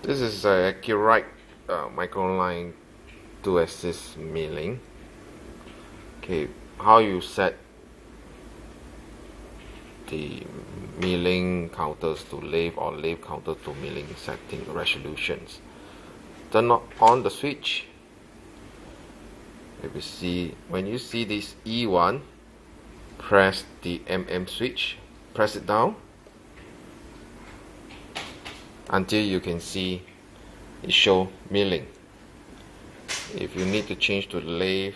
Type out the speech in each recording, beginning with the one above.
This is Acu-Rite microline 2-axis milling. Okay, how you set the milling counters to lathe or lathe counter to milling setting resolutions. Turn on the switch. When you see this E1, press the MM switch, press it down until you can see it show milling. If you need to change to lathe,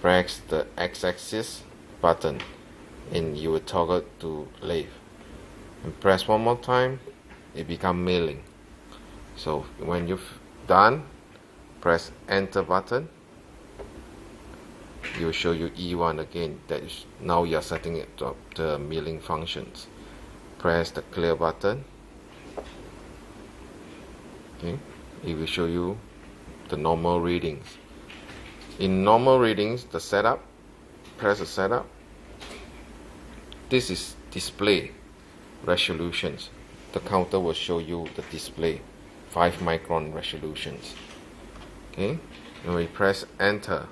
press the X-axis button and you will toggle to lathe, and press one more time, it become milling. So when you've done, press enter button, it will show you E1 again. That is, now you are setting it to the milling functions. Press the clear button. Okay, it will show you the normal readings. In normal readings, the setup, press the setup. This is display resolutions. The counter will show you the display 5 micron resolutions. Okay, and we press enter.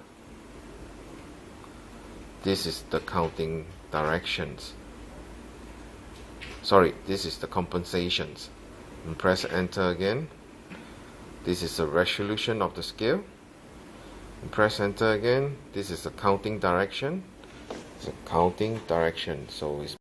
This is the counting directions. Sorry, this is the compensations. And press enter again. This is the resolution of the scale. And press enter again. This is the counting direction. It's a counting direction, so it's